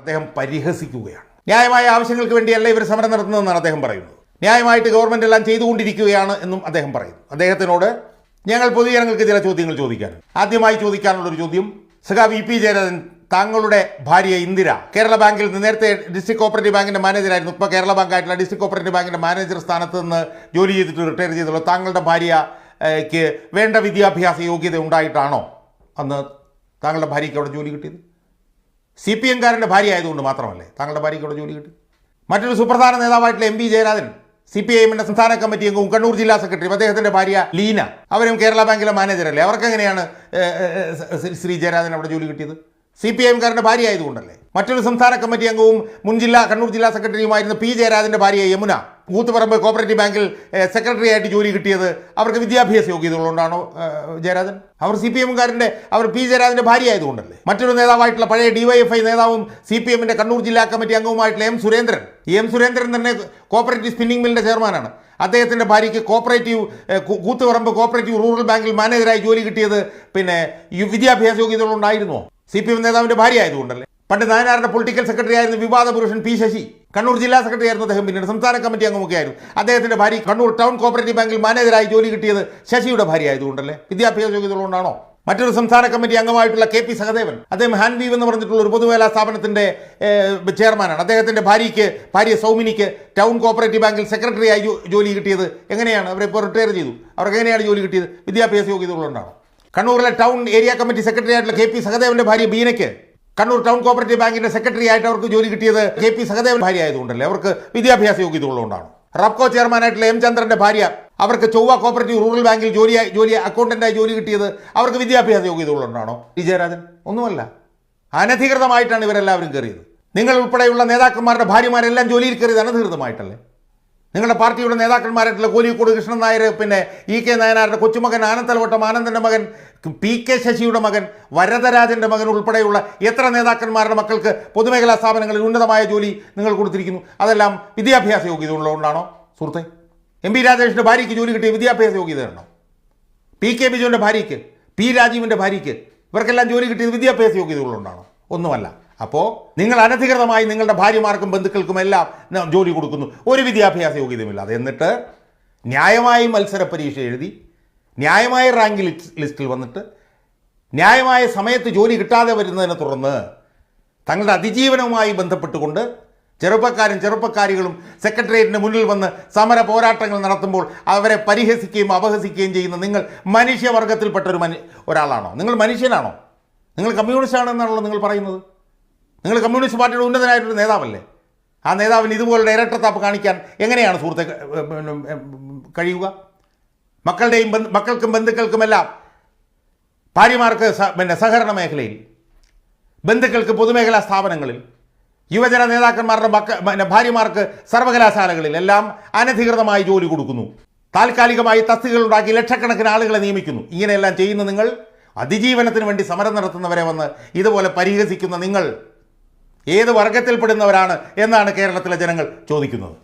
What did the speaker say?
അദ്ദേഹം പരിഹസിക്കുകയാണ്. ന്യായമായ ആവശ്യങ്ങൾക്ക് വേണ്ടിയല്ല ഇവർ സമരം നടത്തുന്നതെന്നാണ് അദ്ദേഹം പറയുന്നത്. ന്യായമായിട്ട് ഗവൺമെൻറ് എല്ലാം ചെയ്തുകൊണ്ടിരിക്കുകയാണ് എന്നും അദ്ദേഹം പറയുന്നു. അദ്ദേഹത്തിനോട് ഞങ്ങൾ പൊതുജനങ്ങൾക്ക് ചില ചോദ്യങ്ങൾ ചോദിക്കാൻ ആദ്യമായി ചോദിക്കാനുള്ളൊരു ചോദ്യം, സഖാവ് ഇ പി ജയരാജൻ, താങ്കളുടെ ഭാര്യ ഇന്ദിര കേരള ബാങ്കിൽ നേരത്തെ ഡിസ്ട്രിക്ട് കോപ്പറേറ്റീവ് ബാങ്കിൻ്റെ മാനേജറായിരുന്നു. ഇപ്പോൾ കേരള ബാങ്കായിട്ടുള്ള ഡിസ്ട്രിക്ട് കോപ്പറേറ്റീവ് ബാങ്കിൻ്റെ മാനേജർ സ്ഥാനത്ത് നിന്ന് ജോലി ചെയ്തിട്ട് റിട്ടയർ ചെയ്തുള്ളൂ. താങ്കളുടെ ഭാര്യയ്ക്ക് വേണ്ട വിദ്യാഭ്യാസ യോഗ്യത ഉണ്ടായിട്ടാണോ അന്ന് താങ്കളുടെ ഭാര്യയ്ക്ക് അവിടെ ജോലി കിട്ടിയത്? CPM കാരൻ്റെ ഭാര്യ ആയതുകൊണ്ട് മാത്രമല്ലേ താങ്കളുടെ ഭാര്യയ്ക്ക് അവിടെ ജോലി കിട്ടി? മറ്റൊരു സുപ്രധാന നേതാവായിട്ടുള്ള MP ജയരാജൻ, CPIM-ന്റെ സംസ്ഥാന കമ്മിറ്റി അംഗവും കണ്ണൂർ ജില്ലാ സെക്രട്ടറിയും, അദ്ദേഹത്തിൻ്റെ ഭാര്യ ലീന, അവരും കേരള ബാങ്കിലെ മാനേജറല്ലേ. അവർക്കെങ്ങനെയാണ് ശ്രീ ജയരാജൻ അവിടെ ജോലി കിട്ടിയത്? CPIM കാരൻ്റെ ഭാര്യ ആയതുകൊണ്ടല്ലേ. മറ്റൊരു സംസ്ഥാന കമ്മിറ്റി അംഗവും മുൻ കണ്ണൂർ ജില്ലാ സെക്രട്ടറിയുമായിരുന്ന P ജയരാജൻ്റെ ഭാര്യ യമുന, കൂത്തുപറമ്പ് കോപ്പറേറ്റീവ് ബാങ്കിൽ സെക്രട്ടറി ആയിട്ട് ജോലി കിട്ടിയത് അവർക്ക് വിദ്യാഭ്യാസ യോഗ്യതകളുകൊണ്ടാണോ ജയരാജൻ? അവർ CPM കാരൻ്റെ P ജയരാജൻ്റെ ഭാര്യ ആയതുകൊണ്ടല്ലേ. മറ്റൊരു നേതാവായിട്ടുള്ള പഴയ DYFI നേതാവും CPM-ന്റെ കണ്ണൂർ ജില്ലാ കമ്മിറ്റി അംഗവുമായിട്ടുള്ള M സുരേന്ദ്രൻ, സുരേന്ദ്രൻ തന്നെ കോപ്പറേറ്റീവ് സ്പിന്നിംഗ് മില്ലിൻ്റെ ചെയർമാനാണ്. അദ്ദേഹത്തിൻ്റെ ഭാര്യയ്ക്ക് കൂത്തുപറമ്പ് കോപ്പറേറ്റീവ് റൂറൽ ബാങ്കിൽ മാനേജറായി ജോലി കിട്ടിയത് വിദ്യാഭ്യാസ യോഗ്യതകളുണ്ടായിരുന്നോ? CPM നേതാവിൻ്റെ ഭാര്യ ആയതുകൊണ്ടല്ലേ. പണ്ട് നായനാറിൻ്റെ പൊളിറ്റിക്കൽ സെക്രട്ടറി ആയിരുന്ന വിവാദ പുരുഷൻ P ശശി, കണ്ണൂർ ജില്ലാ സെക്രട്ടറി ആയിരുന്നു അദ്ദേഹം, പിന്നീട് സംസ്ഥാന കമ്മിറ്റി അംഗമൊക്കെ ആയിരുന്നു. അദ്ദേഹത്തിൻ്റെ ഭാര്യ കണ്ണൂർ ടൗൺ കോപ്പറേറ്റീവ് ബാങ്കിൽ മാനേജറായി ജോലി കിട്ടിയത് ശശിയുടെ ഭാര്യ ആയതുകൊണ്ടല്ലേ. വിദ്യാഭ്യാസ യോഗ്യതകളുകൊണ്ടാണോ? മറ്റൊരു സംസ്ഥാന കമ്മിറ്റി അംഗമായിട്ടുള്ള KP സഹദേവൻ, അദ്ദേഹം ഹാൻവീവ് എന്ന് പറഞ്ഞിട്ടുള്ള ഒരു പൊതുമേഖലാ സ്ഥാപനത്തിൻ്റെ ചെയർമാനാണ്. അദ്ദേഹത്തിൻ്റെ ഭാര്യ സൗമിനിക്ക് ടൗൺ കോപ്പറേറ്റീവ് ബാങ്കിൽ സെക്രട്ടറിയായി ജോലി കിട്ടിയത് എങ്ങനെയാണ്? അവരിപ്പോൾ റിട്ടയർ ചെയ്തു. അവർക്ക് എങ്ങനെയാണ് ജോലി കിട്ടിയത്? വിദ്യാഭ്യാസ യോഗ്യതകളുകൊണ്ടാണോ? കണ്ണൂരിലെ ടൗൺ ഏരിയ കമ്മിറ്റി സെക്രട്ടറി ആയിട്ടുള്ള KP സഹദേവൻ്റെ ഭാര്യ ബീനയ്ക്ക് കണ്ണൂർ ടൗൺ കോപ്പറേറ്റീവ് ബാങ്കിൻ്റെ സെക്രട്ടറി ആയിട്ട് അവർക്ക് ജോലി കിട്ടിയത് KP സഹദേവൻ ഭാര്യ ആയതുകൊണ്ടല്ലേ. അവർക്ക് വിദ്യാഭ്യാസ യോഗ്യതകളുകൊണ്ടാണ്. റബ്കോ ചെയർമാനായിട്ടുള്ള M ചന്ദ്രൻ്റെ ഭാര്യ, അവർക്ക് ചൊവ്വ കോപ്പറേറ്റീവ് റൂറൽ ബാങ്കിൽ ജോലി അക്കൗണ്ടൻ്റായി ജോലി കിട്ടിയത് അവർക്ക് വിദ്യാഭ്യാസ യോഗ്യതകളുകൊണ്ടാണോ? വിജയരാജൻ ഒന്നുമല്ല. അനധികൃതമായിട്ടാണ് ഇവരെല്ലാവരും കയറിയത്. നിങ്ങൾ ഉൾപ്പെടെയുള്ള നേതാക്കന്മാരുടെ ഭാര്യമാരെല്ലാം ജോലിയിൽ കയറിയത് അനധികൃതമായിട്ടല്ലേ. നിങ്ങളുടെ പാർട്ടിയുടെ നേതാക്കന്മാരായിട്ടുള്ള കോലിക്കോട് കൃഷ്ണൻ നായർ, EK നായനാരുടെ കൊച്ചുമകൻ ആനന്ദലവട്ടം ആനന്ദൻ്റെ മകൻ, PK ശശിയുടെ മകൻ, വരദരാജൻ്റെ മകൻ ഉൾപ്പെടെയുള്ള എത്ര നേതാക്കന്മാരുടെ മക്കൾക്ക് പൊതുമേഖലാ സ്ഥാപനങ്ങളിൽ ഉന്നതമായ ജോലി നിങ്ങൾ കൊടുത്തിരിക്കുന്നു? അതെല്ലാം വിദ്യാഭ്യാസ യോഗ്യത ഉള്ളതുകൊണ്ടാണോ സുഹൃത്തെ? MP രാജേഷിൻ്റെ ഭാര്യയ്ക്ക് ജോലി കിട്ടിയ വിദ്യാഭ്യാസ യോഗ്യതയാണോ? PK ബിജുവിൻ്റെ ഭാര്യയ്ക്ക്, P രാജീവിൻ്റെ ഭാര്യയ്ക്ക്, ഇവർക്കെല്ലാം ജോലി കിട്ടിയത് വിദ്യാഭ്യാസ യോഗ്യത ഉള്ളതുകൊണ്ടാണോ? ഒന്നുമല്ല. അപ്പോൾ നിങ്ങൾ അനധികൃതമായി നിങ്ങളുടെ ഭാര്യമാർക്കും ബന്ധുക്കൾക്കും എല്ലാം ജോലി കൊടുക്കുന്നു, ഒരു വിദ്യാഭ്യാസ യോഗ്യതയുമില്ലാതെ. എന്നിട്ട് ന്യായമായി മത്സര പരീക്ഷ എഴുതി ന്യായമായ റാങ്ക് ലിസ്റ്റിൽ വന്നിട്ട് ന്യായമായ സമയത്ത് ജോലി കിട്ടാതെ വരുന്നതിനെ തുടർന്ന് തങ്ങളുടെ അതിജീവനവുമായി ബന്ധപ്പെട്ടുകൊണ്ട് ചെറുപ്പക്കാരികളും സെക്രട്ടേറിയറ്റിന് മുന്നിൽ വന്ന് സമര പോരാട്ടങ്ങൾ നടത്തുമ്പോൾ അവരെ പരിഹസിക്കുകയും അപഹസിക്കുകയും ചെയ്യുന്ന നിങ്ങൾ മനുഷ്യവർഗത്തിൽപ്പെട്ട ഒരാളാണോ? നിങ്ങൾ മനുഷ്യനാണോ? നിങ്ങൾ കമ്മ്യൂണിസ്റ്റ് ആണെന്നാണല്ലോ നിങ്ങൾ പറയുന്നത്. നിങ്ങൾ കമ്മ്യൂണിസ്റ്റ് പാർട്ടിയുടെ ഉന്നതനായിട്ടൊരു നേതാവല്ലേ. ആ നേതാവിന് ഇതുപോലുള്ള ഇരട്ടത്താപ്പ് കാണിക്കാൻ എങ്ങനെയാണ് സുഹൃത്തെ കഴിയുക? മക്കൾക്കും ബന്ധുക്കൾക്കുമെല്ലാം ഭാര്യമാർക്ക് സഹകരണ മേഖലയിൽ, ബന്ധുക്കൾക്ക് പൊതുമേഖലാ സ്ഥാപനങ്ങളിൽ, യുവജന നേതാക്കന്മാരുടെ ഭാര്യമാർക്ക് സർവകലാശാലകളിൽ എല്ലാം അനധികൃതമായി ജോലി കൊടുക്കുന്നു. താൽക്കാലികമായി തസ്തികകൾ ഉണ്ടാക്കി ലക്ഷക്കണക്കിന് ആളുകളെ നിയമിക്കുന്നു. ഇങ്ങനെയെല്ലാം ചെയ്യുന്ന നിങ്ങൾ, അതിജീവനത്തിന് വേണ്ടി സമരം നടത്തുന്നവരെ വന്ന് ഇതുപോലെ പരിഹസിക്കുന്ന നിങ്ങൾ ഏത് വർഗത്തിൽപ്പെടുന്നവരാണ് എന്നാണ് കേരളത്തിലെ ജനങ്ങൾ ചോദിക്കുന്നത്.